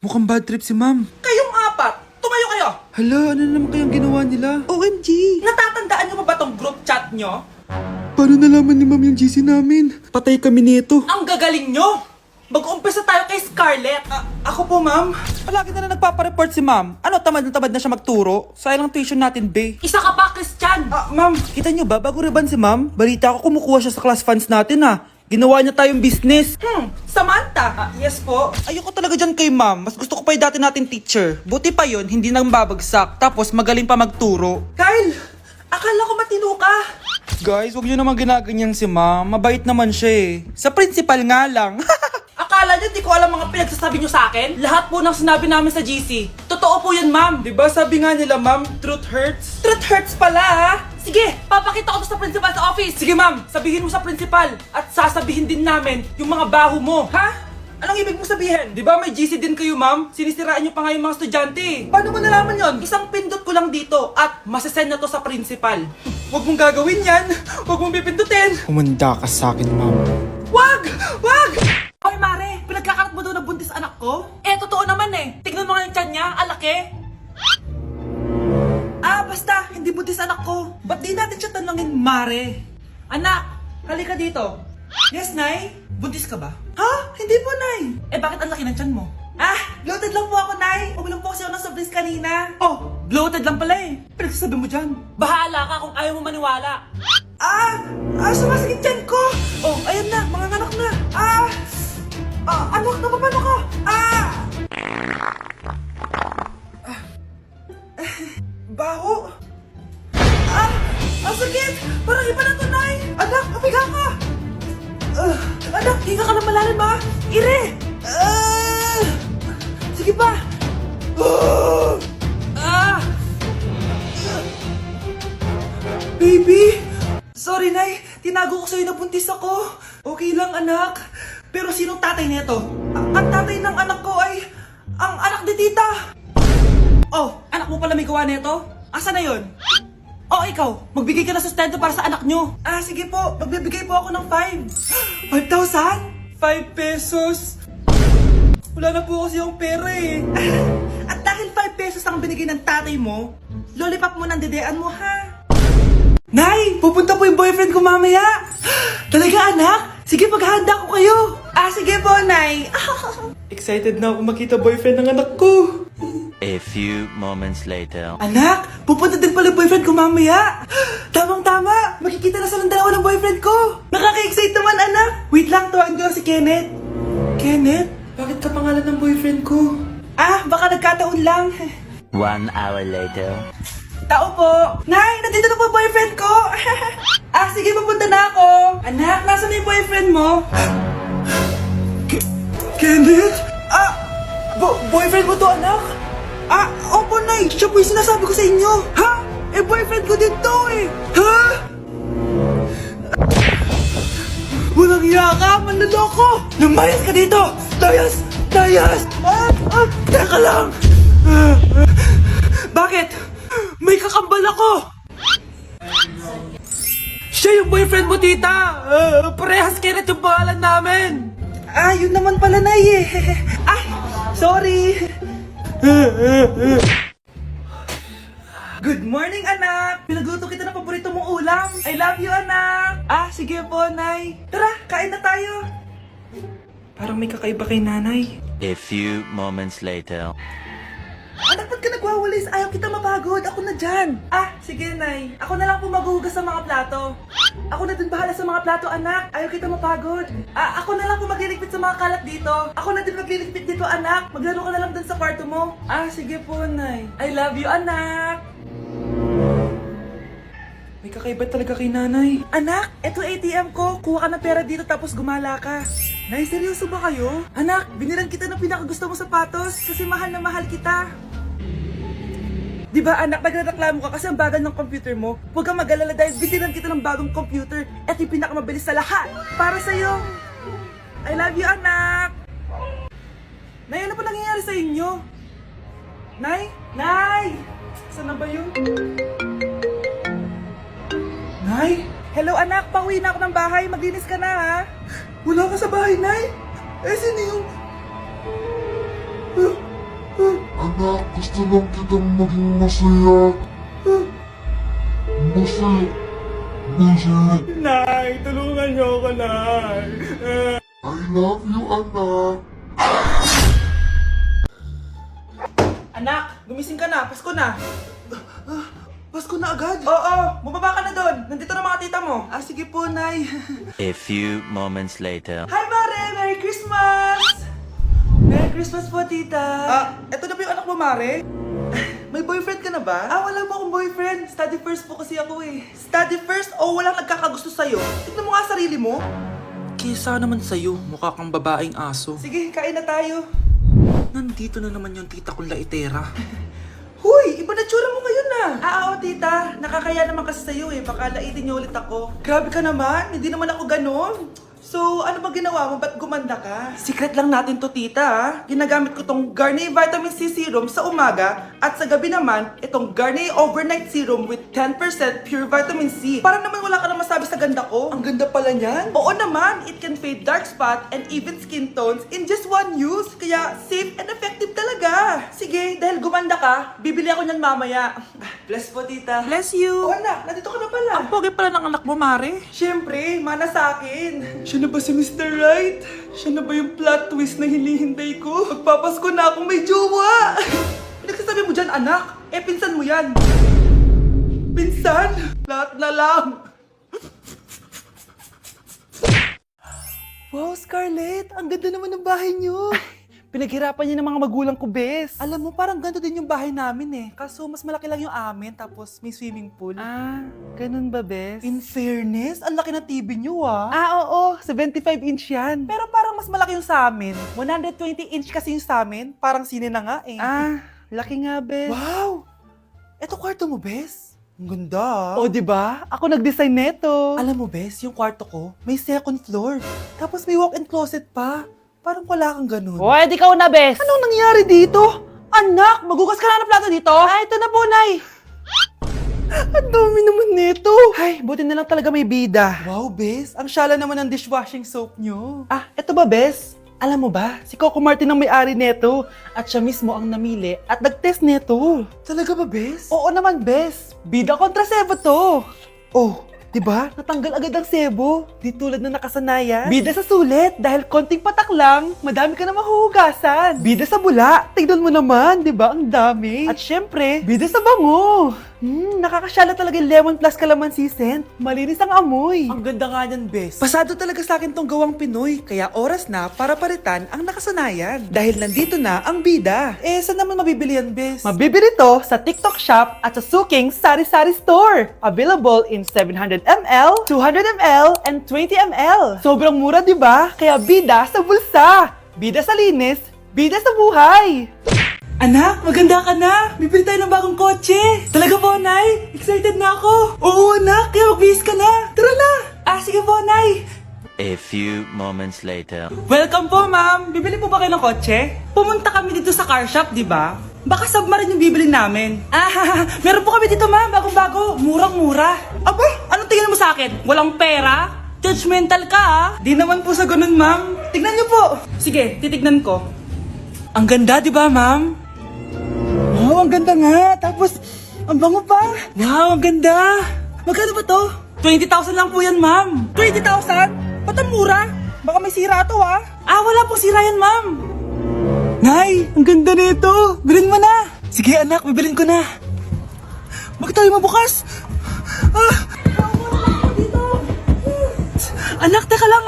Mukhang bad trip si ma'am. Kayong apat, tumayo kayo! Hala, ano na naman kayang ginawa nila? OMG! Natatandaan nyo pa ba tong group chat nyo? Paano nalaman ni ma'am yung GC namin? Patay kami nito. Ang gagaling nyo! Mag-uumpisa tayo kay Scarlett. Ako po, ma'am. Palagi na nagpapareport si ma'am. Ano, tamad na siya magturo? Sayang tuition natin, be. Isa ka pa, Christian! Ma'am, kita nyo ba, bago riban si ma'am, balita ko kumukuha siya sa class funds natin, Ginawa niya tayong business. Samantha. Yes po. Ayoko talaga dyan kay ma'am. Mas gusto ko pa yung dati natin teacher. Buti pa yon, hindi nang babagsak. Tapos magaling pa magturo. Kyle! Akala ko matino ka. Guys, huwag nyo naman ginaganyan si ma'am. Mabait naman siya eh. Sa principal nga lang. Akala nyo, di ko alam mga pinagsasabi nyo sa akin? Lahat po ng sinabi namin sa GC. Totoo po yan, ma'am. Diba sabi nga nila, ma'am, truth hurts? Truth hurts pala, ha? Sige, papakita ko to sa principal sa office. Sige, ma'am, sabihin mo sa principal. At sasabihin din namin yung mga baho mo. Ha? Anong ibig mo sabihin? Di ba may GC din kayo, ma'am? Sinisiraan nyo pa nga yung mga estudyante. Paano mo nalaman yon? Isang pindot ko lang dito at masasend na to sa principal. Huwag mong gagawin yan. Huwag mong pipindutin. Humanda ka sa akin, ma'am. Wag! Wag! Hoy, Mare, pinagkakarat mo daw na buntis anak ko? Eh, totoo naman eh. Tignan mo nga yung tiyan niya, alaki. Basta, hindi buntis anak ko. Ba't di natin siya tanongin, Mare? Anak, halika dito. Yes, Nay? Buntis ka ba? Ha? Hindi po, Nay. Eh, bakit ang laki ng tiyan mo? Bloated lang po ako, Nay. Uminom po kasi ako ng surprise kanina. Oh, bloated lang pala eh. Pinagsasabi mo dyan. Bahala ka kung ayaw mo maniwala. Sumasakit tiyan ko. Oh, ayan na, mga anak na. Anak, napapano ka? Baho. Ang sakit. Parang iba na to, Nay. Anak, papiga ka. Anak, hinga ka na malalim, ha? Ire. Sige pa. Baby. Sorry, Nay. Tinago ko sa'yo na buntis ako. Okay lang, anak. Pero sinong tatay nito? Ang tatay ng anak ko ay ang anak ni tita. Oh, anak mo pala may gawa nito? Asa na yon? Oh, ikaw, magbigay ka na sustento para sa anak nyo. Sige po, magbibigay po ako ng 5. 5,000? 5 pesos? Wala na po kasi yung pera eh. At dahil 5 pesos ang binigay ng tatay mo, lollipop mo ng dedean mo, ha? Nay, pupunta po yung boyfriend ko mamaya. Talaga, anak? Sige, paghahanda ko kayo. Sige po, Nay. Excited na ako makita boyfriend ng anak ko. A few moments later. Anak, pupunta din pala yung boyfriend ko mamaya. Tamang-tama, makikita na silang dalawa ng boyfriend ko. Nakaka-excite naman, anak. Wait lang, tuwan ko si Kenneth. Kenneth? Bakit ka pangalan ng boyfriend ko? Baka nagkataon lang. 1 hour later. Tao po. Nay, nandito na po boyfriend ko. Sige, papunta na ako. Anak, nasa na yung boyfriend mo? Kenneth? Boyfriend mo to, anak? Opo, Nay. Siya po yung sinasabi ko sa inyo. Ha? Boyfriend ko din to eh. Ha? Walang iya ka, manloloko. Lumayas ka dito. Layas! Teka lang. Bakit? May kakambal ako. Siya yung boyfriend mo, tita. Parehas Kenneth yung pangalan namin. Yun naman pala, Nay eh. Sorry. Good morning, anak! Pinagluto kita ng paborito mong ulam. I love you, anak! Sige po, Nay. Tara, kain na tayo. Parang may kakaiba kay nanay. A few moments later. Anak, ba't ka nagwawalis? Ayaw kita mapagod. Ako na dyan. Sige, Nay. Ako na lang po maghuhugas sa mga plato. Ako na din bahala sa mga plato, anak. Ayaw kita mapagod. Ako na lang po magliligpit sa mga kalat dito. Ako na din magliligpit dito, anak. Maglaro ka na lang dun sa kwarto mo. Sige po, Nay. I love you, anak. May kakaiba talaga kay nanay. Anak, eto ATM ko. Kuha ka ng pera dito tapos gumala ka. Nay, seryoso ba kayo? Anak, binilan kita ng pinakagusto mong sapatos kasi mahal na mahal kita. Di ba, anak, nagreklamo ka kasi ang bagal ng computer mo? Huwag kang mag-alala dahil binilan kita ng bagong computer. Ito yung pinakamabilis sa lahat. Para sa'yo. I love you, anak. Nay, ano pa nangyayari sa inyo? Nay? Nay! Saan na ba yun? Nay? Hello, anak. Pauwi na ako ng bahay. Maglinis ka na, ha? Wala ka sa bahay, Nay? Sino yung... Anak, gusto lang kitang maging masaya. Masaya. Masaya. Nay, tulungan niyo ako, Nay. I love you, anak. Anak, gumising ka na. Pasko na. Pasko na agad? Oo, bumaba ka na doon. Nandito na mga tita mo. Ah, sige po, Nay. A few moments later. Hi, Mare! Merry Christmas! Merry Christmas po, tita. Eto na ba yung anak mo, Mare? May boyfriend ka na ba? Wala po akong boyfriend. Study first po kasi ako eh. Study first o walang nagkakagusto sa'yo? Tignan mo nga sarili mo. Kesa naman sa'yo, mukha kang babaeng aso. Sige, kain na tayo. Nandito na naman yung tita kong laitera. Huy, iba na tsura mo ngayon na. Oo, tita. Nakakaya naman kasi sa'yo eh. Baka laitin niyo ulit ako. Grabe ka naman. Hindi naman ako ganun. So, ano ba ginawa mo? Ba't gumanda ka? Secret lang natin to, tita. Ginagamit ko tong Garnier Vitamin C Serum sa umaga at sa gabi naman, itong Garnier Overnight Serum with 10% pure vitamin C. Para naman wala ka na masabi sa ganda ko. Ang ganda pala niyan. Oo naman, it can fade dark spot and even skin tones in just one use. Kaya safe and effective talaga. Sige, dahil gumanda ka, bibili ako niyan mamaya. Bless po, tita. Bless you! Oo, anak, nandito ka na pala. Ang pogi pala ng anak mo, Mare. Siyempre, mana sa akin. Siya na ba si Mr. Right? Siya na ba yung plot twist na hinihintay ko? Magpapasko na akong may jowa! Nagsasabi mo dyan, anak? Pinsan mo yan. Pinsan? Lahat na lang. Wow, Scarlett! Ang ganda naman ng bahay niyo. Pinaghirapan niya ng mga magulang ko, Bes. Alam mo, parang ganito din yung bahay namin eh. Kaso mas malaki lang yung amin, tapos may swimming pool. Ganun ba, Bes? In fairness, ang laki na TV niyo oo. 75-inch yan. Pero parang mas malaki yung sa amin. 120-inch kasi yung sa amin. Parang sine na nga eh. Laki nga, Bes. Wow! Eto kwarto mo, Bes. Ang ganda. O, diba? Ako nag-design neto. Alam mo, Bes, yung kwarto ko, may second floor. Tapos may walk-in closet pa. Parang wala kang ganun. Hoy, di ka una, bes! Anong nangyari dito? Anak, magugas ka na ng plato dito? Ito na po, Nay. Ang dami naman nito. Ay, buti na lang talaga may bida. Wow, Bes. Ang syala naman ng dishwashing soap nyo. Eto ba, Bes? Alam mo ba, si Coco Martin ang may-ari neto. At siya mismo ang namili at nag-test neto. Talaga ba, Bes? Oo naman, Bes. Bida kontra sebo to. Oh, diba? Natanggal agad ang sebo. Di tulad na nakasanayan. Bida sa sulit. Dahil konting patak lang, madami ka na mahuhugasan. Bida sa bula. Tignan mo naman, diba? Ang dami. At syempre, bida sa bango. Nakakasyala talaga yung lemon plus calamansi scent. Malinis ang amoy. Ang ganda nga niyan, Bes. Pasado talaga sa akin tong gawang Pinoy. Kaya oras na para palitan ang nakasanayan. Dahil nandito na ang bida. Saan naman mabibili yan, Bes? Mabibili to sa TikTok Shop at sa Suking Sari Sari Store. Available in 700ml, 200ml, and 20ml. Sobrang mura, di ba? Kaya bida sa bulsa. Bida sa linis. Bida sa buhay. Anak, maganda ka na. Bibili tayo ng bagong kotse. Talaga po, Nay? Excited na ako. Oo, anak. Kaya magbihis ka na. Tara na. Sige po, Nay. A few moments later. Welcome po, ma'am. Bibili po ba kayo ng kotse? Pumunta kami dito sa car shop, di ba? Baka submarine yung bibili namin. Meron po kami dito, ma'am. Bagong-bago. Murang-mura. Aba, anong tingin mo sa akin? Walang pera? Judgmental ka, Di naman po sa ganun, ma'am. Tignan niyo po. Sige, titignan ko. Ang ganda, di ba, ma'am? Wow, ang ganda nga. Tapos, ang bango pa. Wow, ang ganda. Magkano ba to? 20,000 lang po yan, ma'am. 20,000? Ba't ang mura? Baka may sira to, wala pong sira yan, ma'am. Nay, ang ganda nito. Bilhin mo na. Sige, anak, bibilin ko na. Bakit tayo mabukas? Anak, teka lang,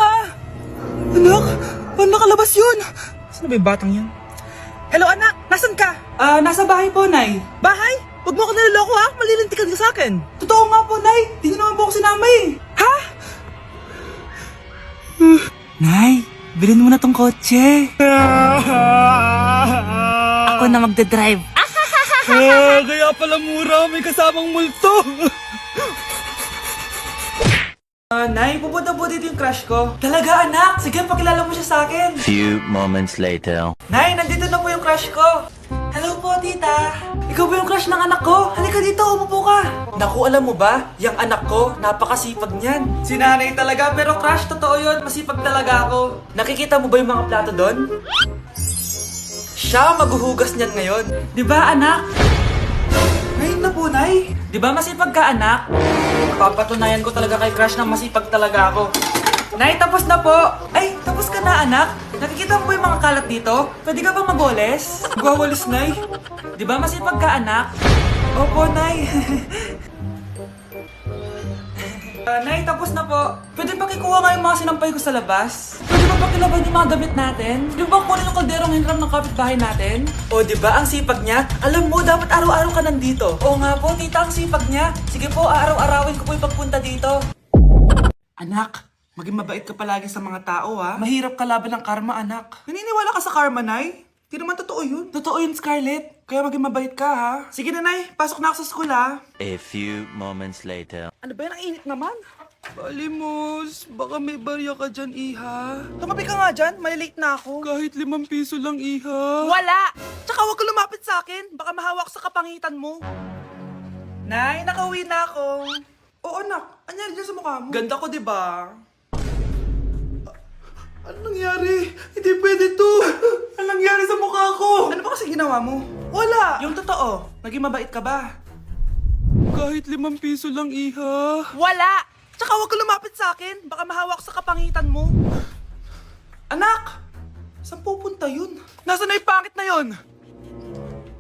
Anak, paano nakalabas yun? Saan ba yung batang yun? Hello, anak! Nasaan ka? Nasa bahay po, Nay. Bahay? Huwag mo ako naloloko, Malilintikan ka sa akin. Totoo nga po, Nay. Di niyo naman po ako sinama, Ha? Nay, bilhin mo na tong kotse. Ako na magdadrive. Kaya pala mura. May kasamang multo. Nay, pupunta po dito yung crush ko. Talaga, anak? Sige, pakilala mo siya sa akin. Few moments later. Nay, nandito na po yung crush ko. Hello po, tita. Ikaw ba yung crush ng anak ko? Halika dito, umupo ka. Naku, alam mo ba? Yung anak ko, napakasipag niyan. Si nanay talaga, pero crush, totoo yun. Masipag talaga ako. Nakikita mo ba yung mga plato doon? Siya maghuhugas niyan ngayon. Di ba, anak? Ngayon na po, Nay. Di ba masipag ka, anak? Papatunayan ko talaga kay Crush na masipag talaga ako. Nay, tapos na po. Ay, tapos ka na, anak. Nakikita mo ba yung mga kalat dito? Pwede ka bang magwalis? Magwawalis, Nay. Di ba masipag ka, anak? Opo, Nay. Nay, tapos na po. Pwede ba kikuha nga yung mga sinampay ko sa labas? Pwede ba pakilaban yung mga damit natin? Di ba kunin yung kalderong hinram ng kapitbahay natin? O, di ba ang sipag niya? Alam mo, dapat araw-araw ka nandito. Oo nga po, tita, ang sipag niya. Sige po, araw-arawin ko po yung pagpunta dito. Anak, maging mabait ka palagi sa mga tao, ha? Mahirap kalaban ng karma, anak. Naniniwala ka sa karma, Nay? Di naman totoo yun. Totoo yun, Scarlett. Kaya maging mabait ka, ha? Sige na, Nay. Pasok na ako sa school, ha? A few moments later. Ano ba yan? Ang init naman. Balimos, baka may barya ka dyan, Iha. Tumabi ka nga dyan. Malilate na ako. Kahit 5 piso lang, Iha. Wala! Tsaka huwag ka lumapit sa akin. Baka mahawak sa kapangitan mo. Nay, nakauwi na ako. Oo, anak. Anyari dyan sa mukha mo? Ganda ko, di ba? Ano nangyari? Hindi pwede to. Ano nangyari sa mukha ko? Ano ba kasi ginawa mo? Wala. Yung totoo, naging mabait ka ba? Kahit 5 piso lang, Iha. Wala! Tsaka huwag ka lumapit sa akin. Baka mahawak sa kapangitan mo. Anak! Saan pupunta yun? Nasaan na yung pangit na yun?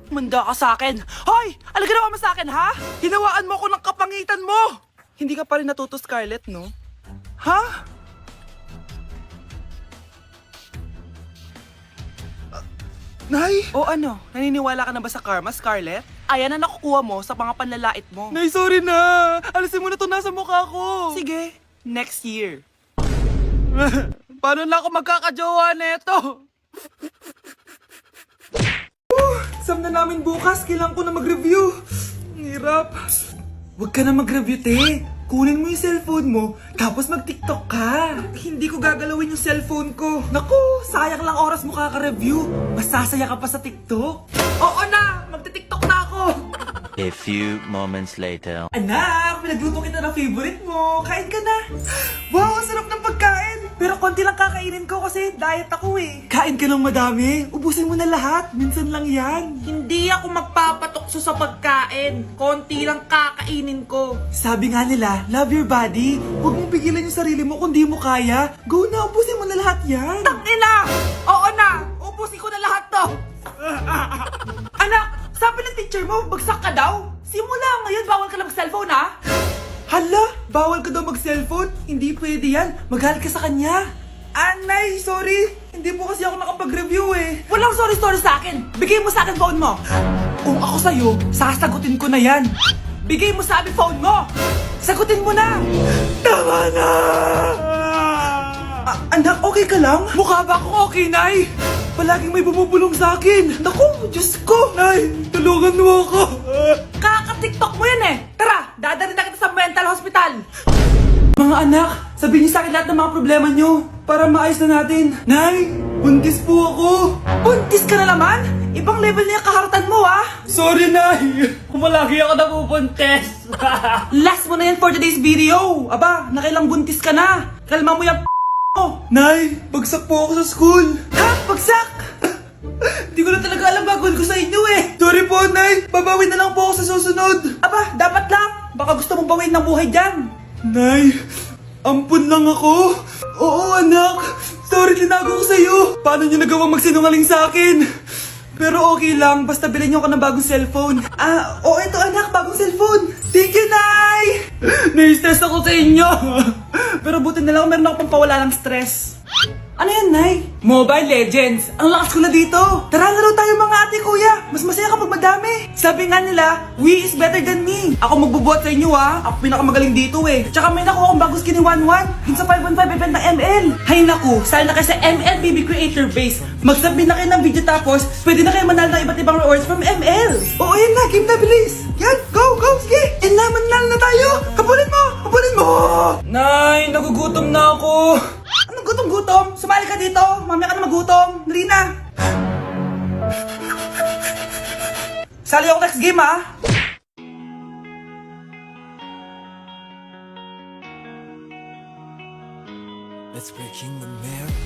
Manda ka sa akin. Hoy! Ano ginawa mo sa akin, ha? Hinawaan mo ako ng kapangitan mo! Hindi ka pa rin natuto, Scarlett, no? Ha? Nay! O ano? Naniniwala ka na ba sa karma, Scarlett? Ayan na nakukuha mo sa mga panlalait mo. Nay, sorry na! Alisin mo na to nasa mukha ko! Sige, next year. Paano na ako magkakajowa neto? Exam na namin bukas, kailangan ko na mag-review. Ang hirap. Huwag ka na mag-review, te. Kunin mo yung cellphone mo, tapos mag-TikTok ka. Hindi ko gagalawin yung cellphone ko. Naku, sayang lang oras mo kaka-review. Mas sasaya ka pa sa TikTok. Oo na, magti-TikTok na ako. A few moments later. Anak, pinagluto kita ng favorite mo. Kain ka na. Wow, ang sarap ng pagkain. Pero konti lang kakainin ko kasi diet ako eh. Kain ka ng madami. Ubusin mo na lahat. Minsan lang yan. Hindi ako magpapatukso sa pagkain. Konti lang kakainin ko. Sabi nga nila, love your body. Huwag mong pigilan yung sarili mo kung di mo kaya. Go na, ubusin mo na lahat yan. Tangina! Oo na! Ubusin ko na lahat to! Anak, sabi ng teacher mo, bagsak ka daw. Simula ngayon, bawal ka lang mag-cellphone, ha? Hala, bawal ka daw mag-cellphone? Hindi pwede yan. Magalit ka sa kanya. Anay, sorry. Hindi po kasi ako nakapag-review eh. Walang sorry-sorry sa akin. Bigay mo sa akin phone mo. Kung ako sa'yo, sasagutin ko na yan. Bigay mo sa akin phone mo. Sagutin mo na! Tama na! Anak, okay ka lang? Mukha ba akong okay, Nay? Palaging may bumubulong sa akin. Naku, Diyos ko! Nay, tulungan mo ako! Kaka-TikTok mo yan eh. Tara, dadalhin na kita sa mental hospital. Mga anak, sabihin niyo sa akin lahat ng mga problema niyo para maayos na natin. Nay, buntis po ako. Buntis ka na naman? Ibang level na yung kaharatan mo, ha? Sorry, Nay. Kumalagi ako nabubuntis. Last mo na yan for today's video. Aba, nakailang buntis ka na. Kalma mo yung mo. Nay, bagsak po ako sa school. Ha? Bagsak? Hindi ko na talaga alam gagawin ko sa inyo eh. Sorry po, Nay. Babawin na lang po ako sa susunod. Aba, dapat lang. Baka gusto mong bawin ng buhay dyan. Nay, ampun lang ako. Oo, anak. Sorry, tinago ko sa'yo. Paano niyo nagawang magsinungaling sa akin? Pero okay lang, basta bilhin niyo ako ng bagong cellphone. Oo, ito anak, bagong cellphone. Thank you, Nay! Nai-stress ako sa inyo. Pero buti na lang, meron ako pampawala ng stress. Ano yan, Nay? Mobile Legends. Ang lakas ko na dito. Tara, laro tayo mga ate, kuya. Mas masaya kapag madami. Sabi nga nila, we is better than me. Ako magbubuhat sa inyo, ha. Ako pinakamagaling dito, eh. Tsaka may nakuha akong bagong skin ni 1-1 dun sa 515 event ng ML. Hay naku, sali na kayo sa ML BB Creator Base. Mag-submit na kayo ng video tapos, pwede na kayo manalo ng iba't ibang rewards from ML. Oo, yan na. Game na, bilis. Yan, go, go, sige. And na, manalo na tayo. Habulin mo, habulin mo. Nay, nagugutom na ako. Anong gutom-gutom? Sumali ka dito. Mamaya ka na magutom. Dali na. Sali ako next game, ha? Let's breaking the mirror.